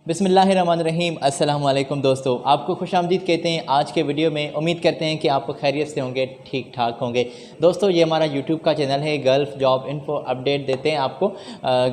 बिस्मिल्लाहिर्रहमानिर्रहीम। अस्सलाम वालेकुम दोस्तों, आपको खुशामदीद कहते हैं आज के वीडियो में। उम्मीद करते हैं कि आप खैरियत से होंगे, ठीक ठाक होंगे। दोस्तों, ये हमारा यूट्यूब का चैनल है, गल्फ़ जॉब इन्फो। अपडेट देते हैं आपको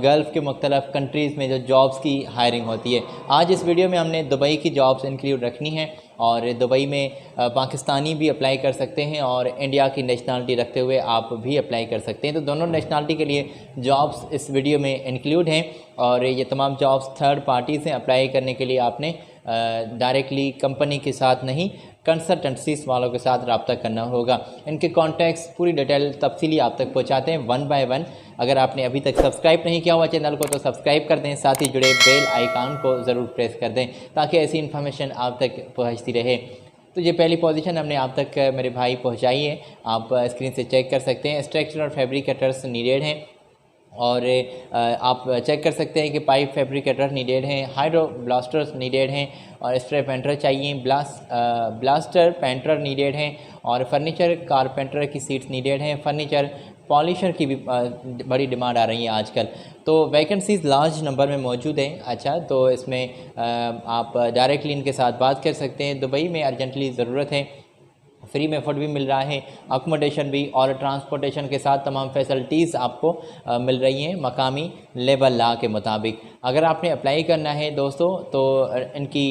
गल्फ़ के मुख्तलिफ़ कंट्रीज़ में जो जॉब्स की हायरिंग होती है। आज इस वीडियो में हमने दुबई की जॉब्स इंक्लूड रखनी है और दुबई में पाकिस्तानी भी अप्लाई कर सकते हैं और इंडिया की नेशनलिटी रखते हुए आप भी अप्लाई कर सकते हैं। तो दोनों नेशनलिटी के लिए जॉब्स इस वीडियो में इंक्लूड हैं और ये तमाम जॉब्स थर्ड पार्टी से अप्लाई करने के लिए आपने डायरेक्टली कंपनी के साथ नहीं, कंसल्टेंसीज वालों के साथ रब्ता करना होगा। इनके कॉन्टैक्ट्स पूरी डिटेल तफसीली आप तक पहुंचाते हैं वन बाय वन। अगर आपने अभी तक सब्सक्राइब नहीं किया हुआ चैनल को तो सब्सक्राइब कर दें, साथ ही जुड़े बेल आइकन को ज़रूर प्रेस कर दें ताकि ऐसी इन्फॉर्मेशन आप तक पहुंचती रहे। तो ये पहली पोजीशन हमने आप तक मेरे भाई पहुंचाई है, आप स्क्रीन से चेक कर सकते हैं। स्ट्रक्चरल फैब्रिकेटर्स नीडेड हैं और आप चेक कर सकते हैं कि पाइप फैब्रिकेटर नीडेड हैं, हाइड्रो ब्लास्टर्स नीडेड हैं और स्प्रे पेंटर चाहिए, ब्लास्टर पेंटर नीडेड हैं और फर्नीचर कारपेंटर की सीट्स नीडेड हैं। फर्नीचर पॉलिशर की भी बड़ी डिमांड आ रही है आजकल। तो वैकेंसीज़ लार्ज नंबर में मौजूद हैं। अच्छा, तो इसमें आप डायरेक्टली इनके साथ बात कर सकते हैं। दुबई में अर्जेंटली ज़रूरत है, फ्री में फूड भी मिल रहा है, अकोमोडेशन भी और ट्रांसपोर्टेशन के साथ तमाम फैसिलिटीज़ आपको मिल रही हैं मकामी लेबर लॉ के मुताबिक। अगर आपने अप्लाई करना है दोस्तों तो इनकी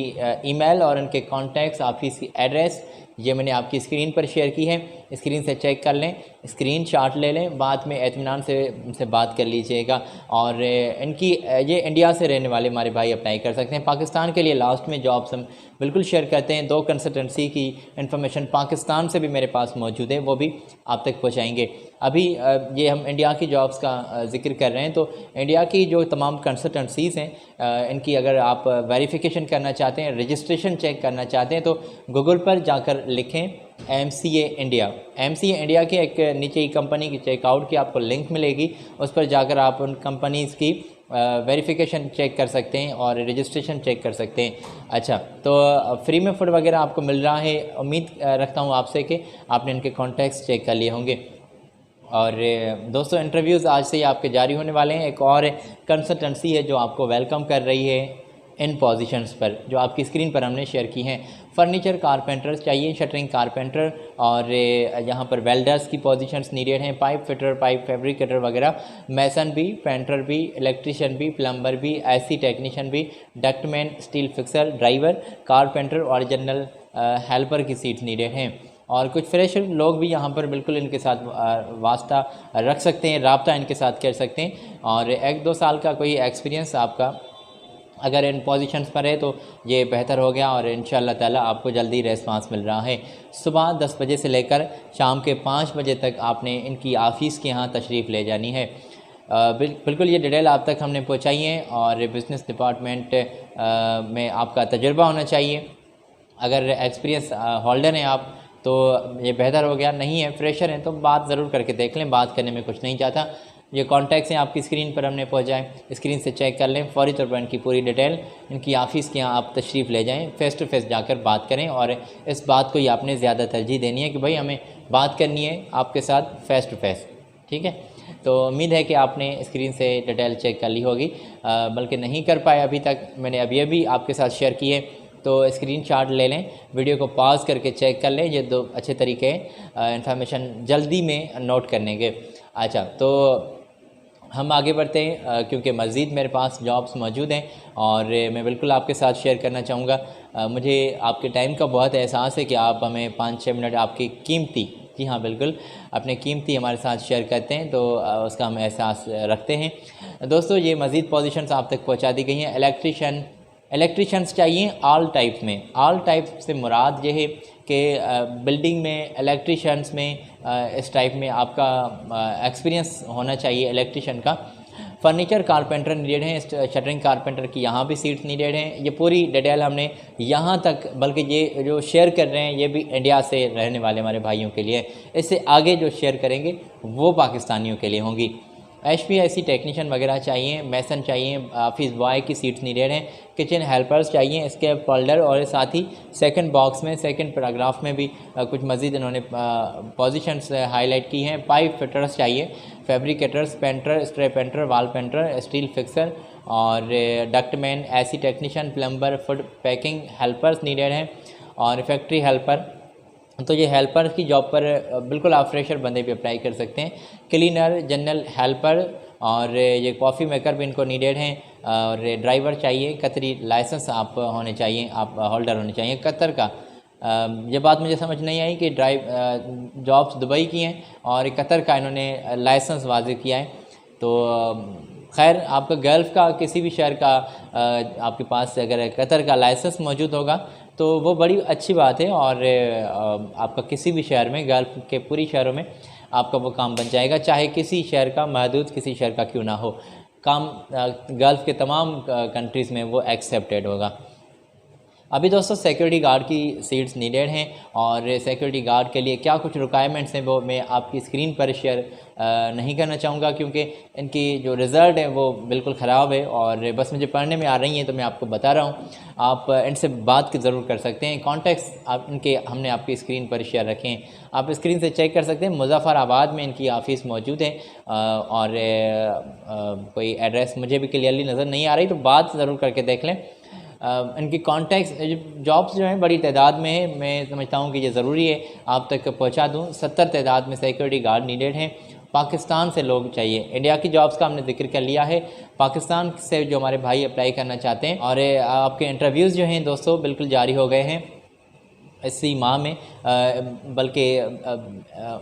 ईमेल और इनके कॉन्टैक्ट्स, ऑफिस की एड्रेस ये मैंने आपकी स्क्रीन पर शेयर की है। स्क्रीन से चेक कर लें, स्क्रीन शॉट ले लें, बाद में इत्मीनान से बात कर लीजिएगा। और इनकी ये इंडिया से रहने वाले हमारे भाई अप्लाई कर सकते हैं। पाकिस्तान के लिए लास्ट में जॉब्स हम बिल्कुल शेयर करते हैं। 2 कंसल्टेंसी की इन्फॉर्मेशन पाकिस्तान से भी मेरे पास मौजूद है, वो भी आप तक पहुँचाएँगे। अभी ये हम इंडिया की जॉब्स का जिक्र कर रहे हैं, तो इंडिया की जो तमाम कंसल्टेंसीज़ हैं इनकी अगर आप वेरिफिकेशन करना चाहते हैं, रजिस्ट्रेशन चेक करना चाहते हैं तो गूगल पर जाकर लिखें MCA इंडिया। MCA इंडिया के एक नीचे ही कंपनी की चेकआउट की आपको लिंक मिलेगी, उस पर जाकर आप उन कंपनीज़ की वेरिफिकेशन चेक कर सकते हैं और रजिस्ट्रेशन चेक कर सकते हैं। अच्छा, तो फ्री में फूड वगैरह आपको मिल रहा है। उम्मीद रखता हूँ आपसे कि आपने इनके कॉन्टैक्ट्स चेक कर लिए होंगे। और दोस्तों, इंटरव्यूज़ आज से ही आपके जारी होने वाले हैं। एक और कंसल्टेंसी है जो आपको वेलकम कर रही है इन पोजीशंस पर, जो आपकी स्क्रीन पर हमने शेयर की हैं। फर्नीचर कारपेंटर्स चाहिए, शटरिंग कारपेंटर और यहाँ पर वेल्डर्स की पोजीशंस नीडेड हैं, पाइप फिटर, पाइप फैब्रिकेटर वगैरह, मैसन भी, पेंटर भी, इलेक्ट्रिशियन भी, प्लम्बर भी, ऐसी टेक्नीशियन भी, ductman, steel fixer, driver, carpenter और जनरल हेल्पर की सीट्स नीडेड हैं। और कुछ फ्रेश लोग भी यहाँ पर बिल्कुल इनके साथ वास्ता रख सकते हैं, रब्ता इनके साथ कर सकते हैं। और 1-2 साल का कोई एक्सपीरियंस आपका अगर इन पोजीशंस पर है तो ये बेहतर हो गया और इंशाअल्लाह ताला आपको जल्दी रेस्पॉन्स मिल रहा है। सुबह 10 बजे से लेकर शाम के 5 बजे तक आपने इनकी ऑफ़िस के यहाँ तशरीफ़ ले जानी है। बिल्कुल ये डिटेल आप तक हमने पहुँचाई है और बिज़नेस डिपार्टमेंट में आपका तजुर्बा होना चाहिए। अगर एक्सपीरियंस होल्डर हैं आप तो ये बेहतर हो गया, नहीं है फ्रेशर हैं तो बात ज़रूर करके देख लें, बात करने में कुछ नहीं जाता। ये कॉन्टैक्ट्स हैं आपकी स्क्रीन पर हमने पहुँचाए, स्क्रीन से चेक कर लें। फौरी तौर पर इनकी पूरी डिटेल, इनकी ऑफ़िस के यहाँ आप तशरीफ़ ले जाएं, फ़ेस टू फेस जाकर बात करें। और इस बात को ही आपने ज़्यादा तरजीह देनी है कि भाई हमें बात करनी है आपके साथ फ़ेस टू फेस, ठीक है। तो उम्मीद है कि आपने स्क्रीन से डिटेल चेक कर ली होगी, बल्कि नहीं कर पाए अभी तक, मैंने अभी आपके साथ शेयर की है। तो स्क्रीनशॉट ले लें, वीडियो को पॉज करके चेक कर लें। ये 2 अच्छे तरीके हैं इन्फॉर्मेशन जल्दी में नोट करने के। अच्छा, तो हम आगे बढ़ते हैं क्योंकि मज़ीद मेरे पास जॉब्स मौजूद हैं और मैं बिल्कुल आपके साथ शेयर करना चाहूँगा। मुझे आपके टाइम का बहुत एहसास है कि आप हमें 5-6 मिनट आपकी कीमती, जी हाँ बिल्कुल, अपने कीमती हमारे साथ शेयर करते हैं, तो उसका हम एहसास रखते हैं। दोस्तों, ये मज़ीद पोजीशंस आप तक पहुँचा दी गई हैं। इलेक्ट्रिशियंस चाहिए ऑल टाइप्स में। ऑल टाइप्स से मुराद ये है कि बिल्डिंग में इलेक्ट्रिशियंस में इस टाइप में आपका एक्सपीरियंस होना चाहिए इलेक्ट्रिशियन का। फर्नीचर कारपेंटर नीडेड हैं, शटरिंग कारपेंटर की यहाँ भी सीट्स नीडेड हैं। ये पूरी डिटेल हमने यहाँ तक, बल्कि ये जो शेयर कर रहे हैं ये भी इंडिया से रहने वाले हमारे भाइयों के लिए, इससे आगे जो शेयर करेंगे वो पाकिस्तानियों के लिए होंगी। HPIC टेक्नीशियन वगैरह चाहिए, मैसन चाहिए, ऑफिस बॉय की सीट्स नीडेड हैं, किचन हेल्पर्स चाहिए, इसके फोल्डर और साथ ही सेकंड बॉक्स में, सेकंड पैराग्राफ में भी कुछ मज़ीद इन्होंने पोजीशंस हाईलाइट की हैं। पाइप फिटर्स चाहिए, फैब्रिकेटर्स, पेंटर, स्प्रे पेंटर, वाल पेंटर, स्टील फिक्सर और ductman, AC technician, plumber, food packing helpers needed हैं और फैक्ट्री हेल्पर। तो ये हेल्पर की जॉब पर बिल्कुल आप फ्रेशर बंदे भी अप्लाई कर सकते हैं। क्लीनर, जनरल हेल्पर और ये कॉफ़ी मेकर भी इनको नीडेड हैं और ड्राइवर चाहिए। कतरी लाइसेंस आप होने चाहिए, आप होल्डर होने चाहिए कतर का। ये बात मुझे समझ नहीं आई कि जॉब्स दुबई की हैं और कतर का इन्होंने लाइसेंस वाज़े किया है। तो खैर आपका गल्फ़ का किसी भी शहर का आपके पास अगर कतर का लाइसेंस मौजूद होगा तो वो बड़ी अच्छी बात है और आपका किसी भी शहर में, गल्फ़ के पूरी शहरों में आपका वो काम बन जाएगा, चाहे किसी शहर का, महदूद किसी शहर का क्यों ना हो, काम गल्फ़ के तमाम कंट्रीज़ में वो एक्सेप्टेड होगा। अभी दोस्तों सिक्योरिटी गार्ड की सीट्स नीडेड हैं और सिक्योरिटी गार्ड के लिए क्या कुछ रिक्वायरमेंट्स हैं वो मैं आपकी स्क्रीन पर शेयर नहीं करना चाहूँगा, क्योंकि इनकी जो रिज़ल्ट है वो बिल्कुल ख़राब है और बस मुझे पढ़ने में आ रही हैं तो मैं आपको बता रहा हूँ। आप इनसे बात ज़रूर कर सकते हैं। कॉन्टैक्ट्स आप इनके हमने आपकी स्क्रीन पर शेयर रखे हैं, आप स्क्रीन से चेक कर सकते हैं। मुज़फ़्फ़राबाद में इनकी ऑफ़िस मौजूद है और कोई एड्रेस मुझे भी क्लियरली नज़र नहीं आ रही, तो बात ज़रूर करके देख लें। इनकी कॉन्टैक्ट्स जॉब्स जो हैं बड़ी तादाद में है, मैं समझता हूँ कि ये ज़रूरी है आप तक पहुँचा दूँ। 70 तादाद में सिक्योरिटी गार्ड नीडेड हैं। पाकिस्तान से लोग चाहिए। इंडिया की जॉब्स का हमने जिक्र कर लिया है, पाकिस्तान से जो हमारे भाई अप्लाई करना चाहते हैं और आपके इंटरव्यूज़ जो हैं दोस्तों बिल्कुल जारी हो गए हैं इसी माह में, बल्कि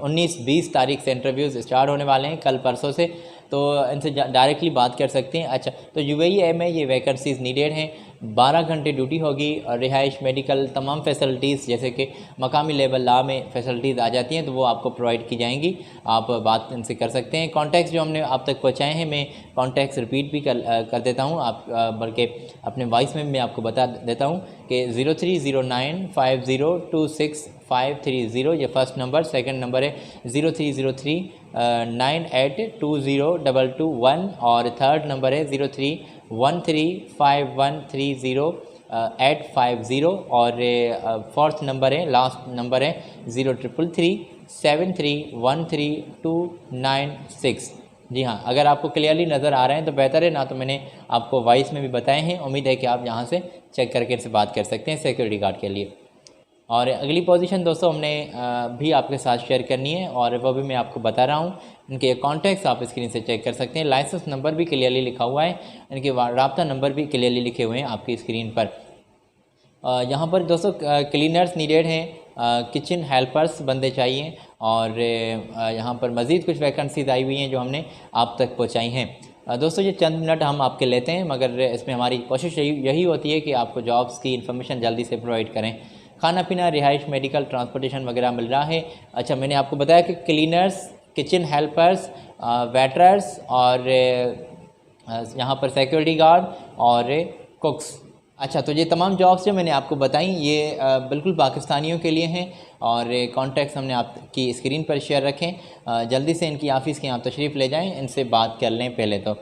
19-20 तारीख से इंटरव्यूज़ स्टार्ट होने वाले हैं, कल परसों से, तो इनसे डायरेक्टली बात कर सकते हैं। अच्छा, तो UAE में ये वैकेंसीज़ नीडेड हैं। 12 घंटे ड्यूटी होगी और रिहाइश, मेडिकल, तमाम फैसिलिटीज़ जैसे कि मकामी लेवल ला में फ़ैसिलिटीज़ आ जाती हैं तो वो आपको प्रोवाइड की जाएंगी, आप बात इनसे कर सकते हैं। कॉन्टैक्ट्स जो हमने आप तक पहुँचाए हैं, मैं कॉन्टैक्ट्स रिपीट भी कर देता हूँ, आप बल्कि अपने वॉइस में मैं आपको बता देता हूँ कि 03095026-530 ये फ़र्स्ट नंबर, सेकंड नंबर है 030398202221 और थर्ड नंबर है 03135130-850 और फोर्थ नंबर है, लास्ट नंबर है 033373132996। जी हाँ, अगर आपको क्लियरली नज़र आ रहे हैं तो बेहतर है, ना तो मैंने आपको वॉइस में भी बताए हैं। उम्मीद है कि आप यहाँ से चेक करके इनसे बात कर सकते हैं सिक्योरिटी गार्ड के लिए। और अगली पोजीशन दोस्तों हमने भी आपके साथ शेयर करनी है और वो भी मैं आपको बता रहा हूँ। इनके कॉन्टैक्ट्स आप स्क्रीन से चेक कर सकते हैं। लाइसेंस नंबर भी क्लियरली लिखा हुआ है, इनके राब्ता नंबर भी क्लियरली लिखे हुए हैं आपकी स्क्रीन पर। यहाँ पर दोस्तों क्लीनर्स नीडेड हैं, किचन हेल्पर्स बंदे चाहिए और यहाँ पर मज़ीद कुछ वैकेंसीज आई हुई हैं जो हमने आप तक पहुँचाई हैं। दोस्तों ये चंद मिनट हम आपके लेते हैं, मगर इसमें हमारी कोशिश यही होती है कि आपको जॉब्स की इन्फॉर्मेशन जल्दी से प्रोवाइड करें। खाना पीना, रिहाइश, मेडिकल, ट्रांसपोर्टेशन वगैरह मिल रहा है। अच्छा, मैंने आपको बताया कि क्लीनर्स, किचन हेल्पर्स, वेटरर्स और यहाँ पर सिक्योरिटी गार्ड और कुक्स। अच्छा, तो ये तमाम जॉब्स जो मैंने आपको बताई ये बिल्कुल पाकिस्तानियों के लिए हैं और कॉन्टैक्ट्स हमने आपकी स्क्रीन पर शेयर रखें। जल्दी से इनकी ऑफ़िस के यहाँ तशरीफ़ ले जाएं, इनसे बात कर लें पहले तो।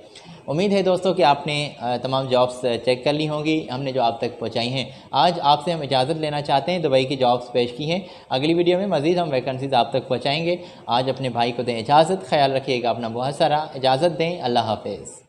उम्मीद है दोस्तों कि आपने तमाम जॉब्स चेक कर ली होंगी, हमने जो आप तक पहुँचाई हैं। आज आपसे हम इजाज़त लेना चाहते हैं, दुबई की जॉब्स पेश की हैं। अगली वीडियो में मज़ीद हम वैकेंसीज़ आप तक पहुँचाएँगे। आज अपने भाई को दें इजाज़त, ख्याल रखिएगा अपना बहुत सारा, इजाज़त दें, अल्लाह हाफ़िज़।